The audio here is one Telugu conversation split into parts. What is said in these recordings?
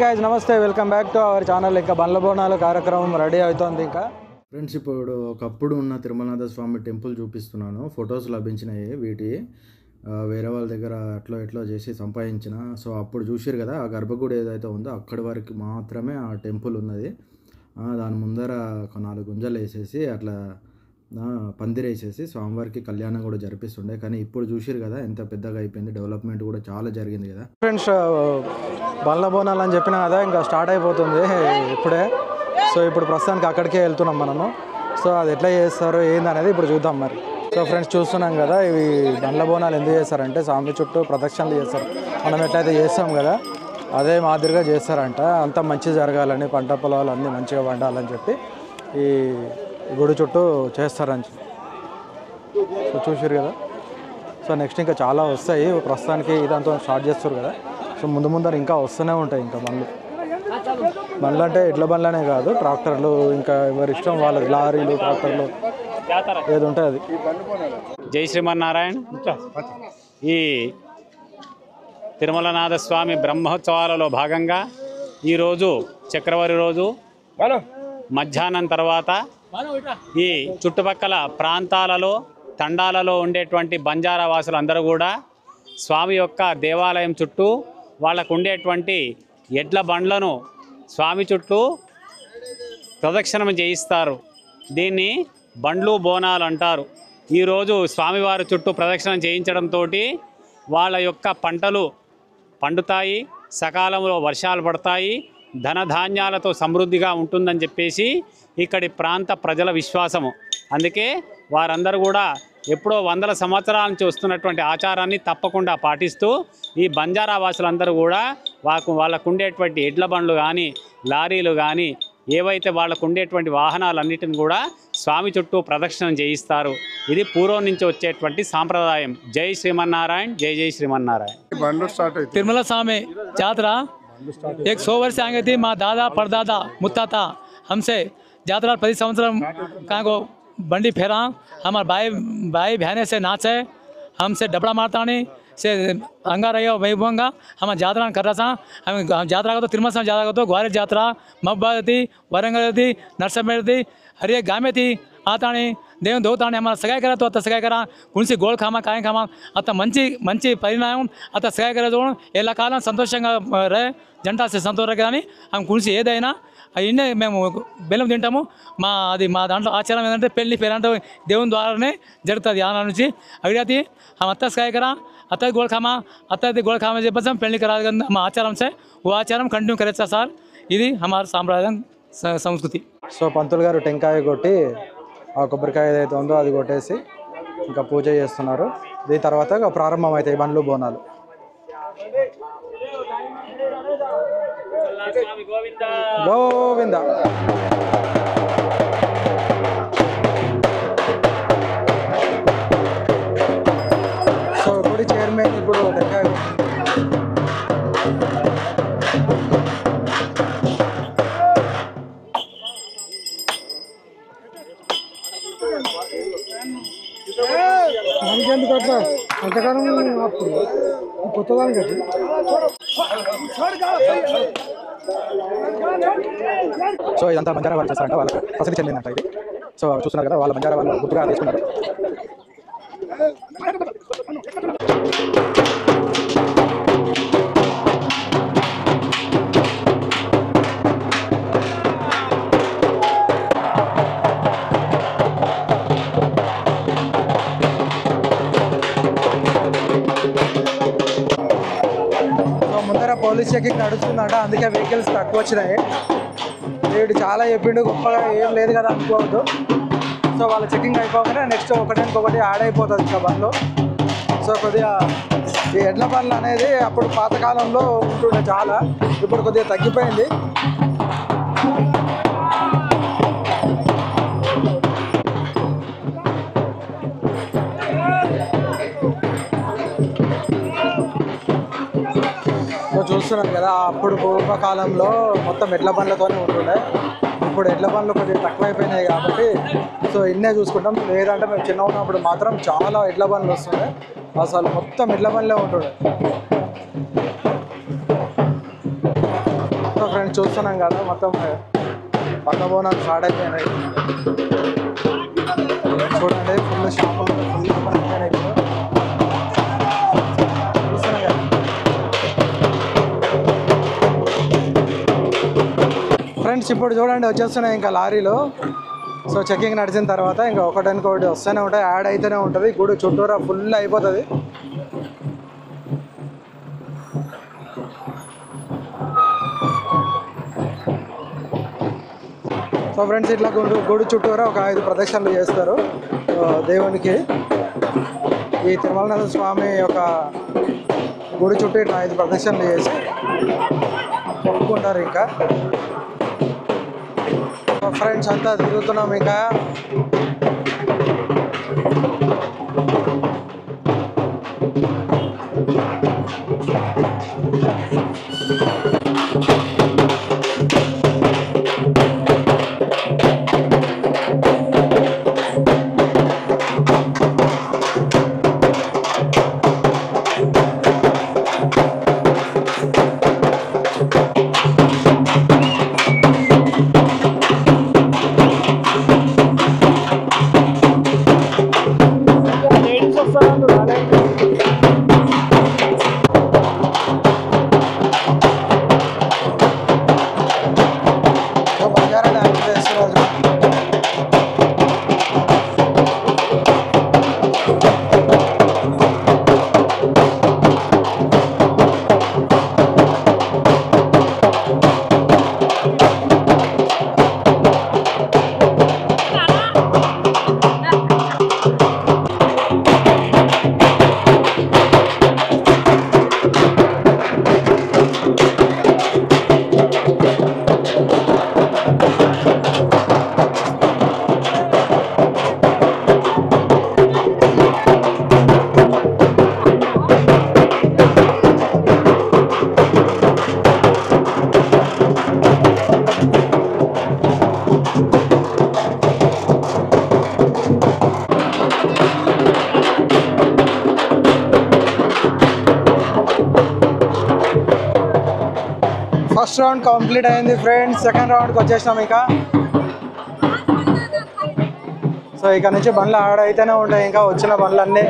गाइस नमस्ते welcome back to our channel. ఇంకా బండ్ల బోనాల కార్యక్రమం రెడీ అవుతోంది। ఇంకా ఫ్రెండ్స్ ఇప్పుడు ఒకప్పుడు ఉన్న తిరుమలనాథ స్వామి టెంపుల్ చూపిస్తున్నాను। ఫొటోస్ లభించినాయి వీటి వేరే వాళ్ళ దగ్గర ఎట్లా చేసి సంపాదించిన। సో అప్పుడు చూశారు కదా ఆ గర్భగుడి ఏదైతే ఉందో అక్కడి వరకు మాత్రమే ఆ టెంపుల్ ఉన్నది। దాని ముందర ఒక 4 గుంజలు వేసేసి అట్లా పందిరేసేసి స్వామివారికి కళ్యాణం కూడా జరిపిస్తుండే। కానీ ఇప్పుడు చూశారు కదా ఎంత పెద్దగా అయిపోయింది, డెవలప్మెంట్ కూడా చాలా జరిగింది కదా ఫ్రెండ్స్। బండ్ల బోనాలు అని చెప్పినా కదా ఇంకా స్టార్ట్ అయిపోతుంది ఇప్పుడే। సో ఇప్పుడు ప్రస్తుతానికి అక్కడికే వెళ్తున్నాం మనము। సో అది ఎట్లా చేస్తారు ఏంది అనేది ఇప్పుడు చూద్దాం మరి। సో ఫ్రెండ్స్ చూస్తున్నాం కదా ఇవి బండ్ల బోనాలు ఎందుకు చేస్తారంటే స్వామి చుట్టూ ప్రదక్షిణలు చేస్తారు। మనం ఎట్లయితే చేస్తాం కదా అదే మాదిరిగా చేస్తారంట। అంతా మంచి జరగాలని, పంట పొలాలు అన్నీ మంచిగా పండాలని చెప్పి ఈ గుడి చుట్టూ చేస్తారని సో చూసారు కదా। సో నెక్స్ట్ ఇంకా చాలా వస్తాయి। ప్రస్తుతానికి ఇదంతా స్టార్ట్ చేస్తారు కదా। సో ముందర ఇంకా వస్తూనే ఉంటాయి ఇంకా బండ్లు అంటే ఎడ్ల బండ్లనే కాదు, ట్రాక్టర్లు, ఇంకా ఎవరి ఇష్టం వాళ్ళది, లారీలు, ట్రాక్టర్లు ఏది ఉంటుంది అది। జై శ్రీమన్నారాయణ। ఈ తిరుమలనాథ స్వామి బ్రహ్మోత్సవాలలో భాగంగా ఈరోజు చక్రవారి రోజు మధ్యాహ్నం తర్వాత ఈ చుట్టుపక్కల ప్రాంతాలలో తండాలలో ఉండేటువంటి బంజారా వాసులు అందరూ కూడా స్వామి యొక్క దేవాలయం చుట్టూ వాళ్ళకు ఉండేటువంటి ఎడ్ల బండ్లను స్వామి చుట్టూ ప్రదక్షిణం చేయిస్తారు। దీన్ని బండ్లు బోనాలు అంటారు। ఈరోజు స్వామివారి చుట్టూ ప్రదక్షిణం చేయించడంతో వాళ్ళ యొక్క పంటలు పండుతాయి, సకాలంలో వర్షాలు పడతాయి, ధనధాన్యాలతో సమృద్ధిగా ఉంటుందని చెప్పేసి ఇక్కడి ప్రాంత ప్రజల విశ్వాసము। అందుకే వారందరూ కూడా ఎప్పుడో వందల సంవత్సరాల నుంచి వస్తున్నటువంటి ఆచారాన్ని తప్పకుండా పాటిస్తూ ఈ బంజారా వాసులందరూ కూడా వాళ్ళకు ఉండేటువంటి ఎడ్ల బండ్లు కానీ, లారీలు కానీ, ఏవైతే వాళ్ళకు ఉండేటువంటి వాహనాలన్నిటిని కూడా స్వామి చుట్టూ ప్రదక్షిణం చేయిస్తారు। ఇది పూర్వం నుంచి వచ్చేటువంటి సాంప్రదాయం। జై శ్రీమన్నారాయణ, జై జై శ్రీమన్నారాయణ। तिरुमला स्वामी यात्रा 100 वर्ष आगे थी। माँ दादा परदादा मुत्ताता हमसे यात्रा प्रति संवत्सरम कहाँ को बंडी फेरा। हमारे भाई बहने से नाचे, हमसे डबड़ा मारता नहीं से अंगा रही वही बोंगा हम यात्रा कर रहा था। हम यात्रा का तो तिरुमला स्वामी यात्रा का तो ग्वालियर यात्रा, मब्बाद थी, वरंगल थी, नरसमेर थी, हर एक गाँव में थी। आता नहीं देव धोताने हमारा सगाई करा तो आता सगाई करा कुणसी गोल खामा काय खामा अत मंची परिणाम अत सगाई करा जोड़ एला काలం సంతోషంగా रहे జంట సంతోషంగా కానీ हम కుణసి ఏదైనా ఇన్నే మేము బెల్లం తింటాము। మా దాంట్లో ఆచారం ఏంటంటే పెళ్లి పేరంటే దేవుని ద్వారానే జరుగుతుంది। ఆన నుంచి అడిగితే हम అత్త సగాయి కరా అత్త గోల్ ఖామా అత్తది గోల్ ఖామా చెప్పేసి हम పెళ్లి కరా మా ఆచారం से वो ఆచారం కంటిన్యూ కరేచ్చా సార్। ఇది हमारा సాంప్రదాయం సంస్కృతి। సో పంతులు గారు టెంకాయ కొట్టి ఆ కొబ్బరికాయ ఏదైతే ఉందో అది కొట్టేసి ఇంకా పూజ చేస్తున్నారు। దీని తర్వాత ప్రారంభం అవుతాయి బండ్లు బోనాలు। గోవింద సో గుడి చైర్మన్ ఇప్పుడు టెంకాయ మనకెందుకు అట్లా అంతకాలం అప్పుడు కొత్తదానికి అట్లా సో ఇదంతా బంజారా వాళ్ళు చేస్తారంట, వాళ్ళకి ప్రసిద్ధి చెందిందంట ఇది। సో చూస్తున్నారు కదా వాళ్ళ బంజారా వాళ్ళు గుర్తుగా తీసుకున్నారు। పోలీస్ చెకింగ్ నడుస్తుందంట, అందుకే వెహికల్స్ తక్కువ వచ్చినాయి। వీడు చాలా చెప్పిండు, గొప్పగా ఏం లేదు కదా అనుకోవద్దు। సో వాళ్ళ చెకింగ్ అయిపోగానే నెక్స్ట్ ఒకటి యాడ్ అయిపోతుంది ఇంకా బండ్లు। సో కొద్దిగా ఈ ఎడ్ల బండ్లు అనేది అప్పుడు పాతకాలంలో ఉంటుండే చాలా, ఇప్పుడు కొద్దిగా తగ్గిపోయింది। చూస్తున్నారు కదా అప్పుడు పూర్వకాలంలో మొత్తం ఎడ్ల బండ్లతోనే ఉంటుండే, ఇప్పుడు ఎడ్ల బండ్లు కొద్దిగా తక్కువైపోయినాయి కాబట్టి సో ఇన్నే చూసుకుంటాం। లేదంటే మేము చిన్న ఉన్నప్పుడు మాత్రం చాలా ఎడ్ల బండ్లు వస్తుండే, అసలు మొత్తం ఎడ్ల బండ్లే ఉంటుండే। సో ఫ్రెండ్స్ చూస్తున్నాం కదా మొత్తం బండ్ల బోనాలు స్టార్ట్ అయిపోయినాయి. చూడండి ఫుల్ షాపులు ఫుల్ అయిపోయినాయి. చూస్తున్నాం కదా ఫ్రెండ్స్. ఇప్పుడు చూడండి వచ్చేస్తున్నాయి ఇంకా లారీలు. సో చెకింగ్ నడిచిన తర్వాత ఇంకా ఒకటి వస్తూనే ఉంటాయి, యాడ్ అయితేనే ఉంటుంది. గుడి చుట్టూరా ఫుల్ అయిపోతుంది. సో ఫ్రెండ్స్ ఇట్లా గుడి చుట్టూరా ఒక 5 ప్రదక్షిణలు చేస్తారు దేవునికి. ఈ తిరుమలనాథ స్వామి యొక్క గుడి చుట్టూ ఇట్లా 5 ప్రదక్షిణలు చేసి మొక్కుకుంటారు. ఇంకా ఫ్రెండ్స్ అంతా తిరుగుతున్నాం ఇంకా. ఫస్ట్ రౌండ్ కంప్లీట్ అయింది ఫ్రెండ్స్. సెకండ్ రౌండ్కి వచ్చేసినాం ఇంకా. సో ఇక్కడ నుంచి బండ్లు ఆడైతేనే ఉంటాయి ఇంకా వచ్చిన బండ్లన్నీ.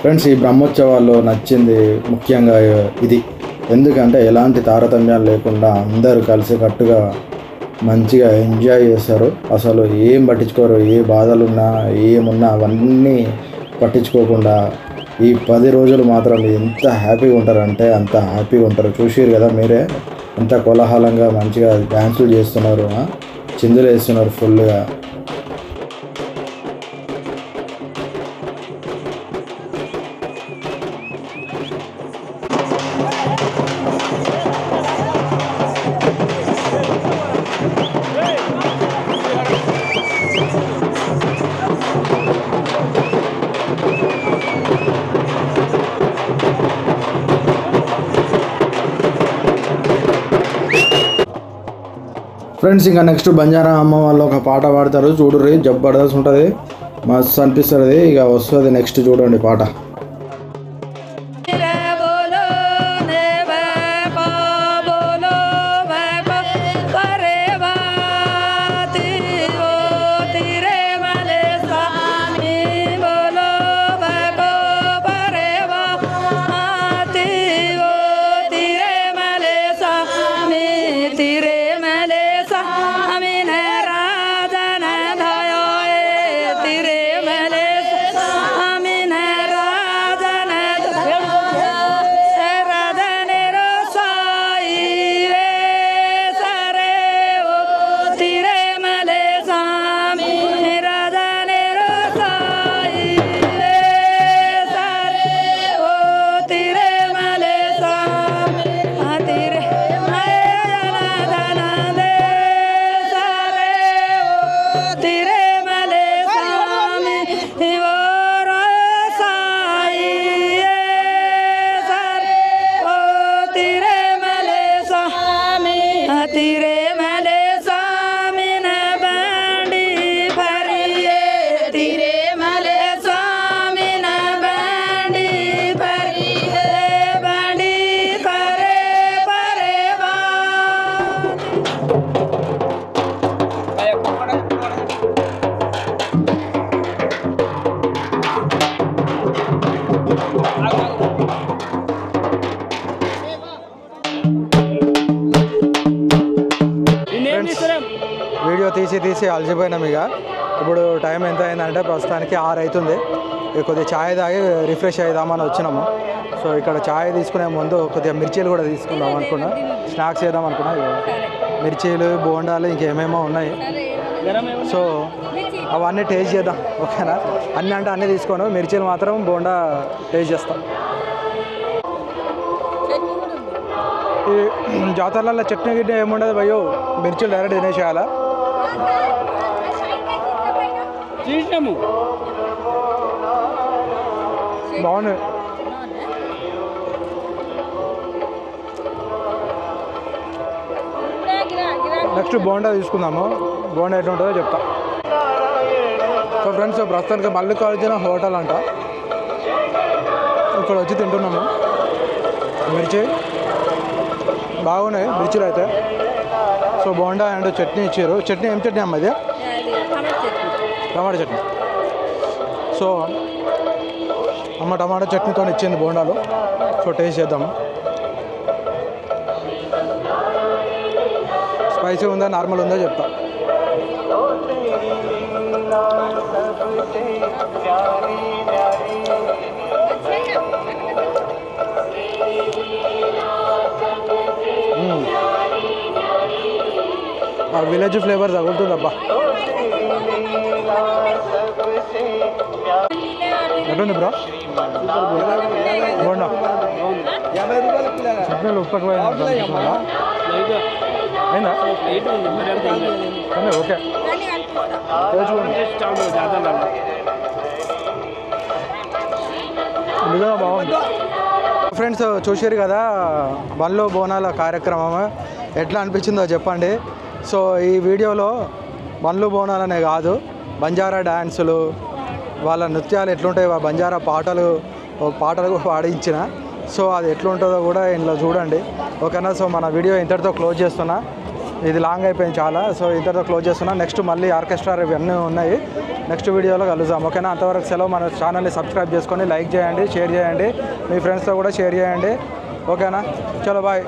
ఫ్రెండ్స్, ఈ బ్రహ్మోత్సవాల్లో నచ్చింది ముఖ్యంగా ఇది. ఎందుకంటే ఎలాంటి తారతమ్యాలు లేకుండా అందరూ కలిసికట్టుగా మంచిగా ఎంజాయ్ చేస్తారు. అసలు ఏం పట్టించుకోరు, ఏ బాధలున్నా ఏమున్నా అవన్నీ పట్టించుకోకుండా ఈ 10 రోజులు మాత్రం ఎంత హ్యాపీగా ఉంటారంటే అంత హ్యాపీగా ఉంటారు. చూసిరు కదా మీరే, ఎంత కోలాహలంగా మంచిగా డ్యాన్సులు చేస్తున్నారు, చిందులు వేస్తున్నారు ఫుల్గా. ఫ్రెండ్స్, ఇంకా నెక్స్ట్ బంజారా అమ్మ వాళ్ళు ఒక పాట పాడతారు, చూడుర్రి, జబర్దస్త్ ఉంటుంది, మస్తు అనిపిస్తుంది. ఇక వస్తుంది నెక్స్ట్, చూడండి పాట. వీడియో తీసి అలసిపోయినాం. ఇక ఇప్పుడు టైం ఎంత అయిందంటే ప్రస్తుతానికి 6 అవుతుంది. కొద్దిగా ఛాయ్ తాగి రిఫ్రెష్ అవుదామని వచ్చినాము. సో ఇక్కడ ఛాయ్ తీసుకునే ముందు కొద్దిగా మిర్చీలు కూడా తీసుకుందాం అనుకున్నా, స్నాక్స్ చేద్దాం అనుకున్నా. మిర్చీలు, బోండాలు, ఇంకేమేమో ఉన్నాయి. సో అవన్నీ టేస్ట్ చేద్దాం, ఓకేనా? అన్నీ అంటే అన్నీ తీసుకోను, మిర్చీలు మాత్రం బోండా టేస్ట్ చేస్తాం. ఈ జాతరలలో చట్నీ గిట్నీ ఏముండదు భయ్యో, మిర్చీలు డైరెక్ట్ తినేసేయాలా. బాగున్నాయి. నెక్స్ట్ బోండా తీసుకుందాము. బోండా ఎట్లా ఉంటుందో చెప్తా. సో ఫ్రెండ్స్, ప్రస్తుతానికి మల్లికార్జున హోటల్ అంట, ఇక్కడ వచ్చి తింటున్నాము. మిర్చి బాగున్నాయి, మిర్చిలు అయితే. సో బోండా అండ్ చట్నీ ఇచ్చారు. చట్నీ ఏం చట్నీ అమ్మ ఇది? టమాటా చట్నీ. సో అమ్మ టమాటా చట్నీతో ఇచ్చింది బోండాలు. సో టేస్ట్ చేద్దాము. స్పైసీ ఉందా, నార్మల్ ఉందా చెప్తా. విలేజ్ ఫ్లేవర్ తగులుతుందబ్బా. ఎట్లుంది బ్రో బోండా? చట్నీలు ఉప్పకి అయిందా? ఓకే, నిజంగా బాగుంది. ఫ్రెండ్స్, చూసారు కదా బండ్లు బోనాల కార్యక్రమం, ఎట్లా అనిపించిందో చెప్పండి. సో ఈ వీడియోలో బండ్లు బోనాలనే కాదు, బంజారా డ్యాన్సులు, వాళ్ళ నృత్యాలు ఎట్లుంటాయి, బంజారా పాటలు పాడించిన. సో అది ఎట్లుంటుందో కూడా ఇందులో చూడండి, ఓకేనా? సో మన వీడియో ఇంతటితో క్లోజ్ చేస్తున్నా, ఇది లాంగ్ అయిపోయింది చాలా. సో ఇంతటితో క్లోజ్ చేస్తున్నా. నెక్స్ట్ మళ్ళీ ఆర్కెస్ట్రా ఇవన్నీ ఉన్నాయి, నెక్స్ట్ వీడియోలో కలుద్దాం. ఓకేనా? అంతవరకు సెలవు. మన ఛానల్ని సబ్స్క్రైబ్ చేసుకొని లైక్ చేయండి, షేర్ చేయండి, మీ ఫ్రెండ్స్తో కూడా షేర్ చేయండి. ఓకేనా? చలో బాయ్.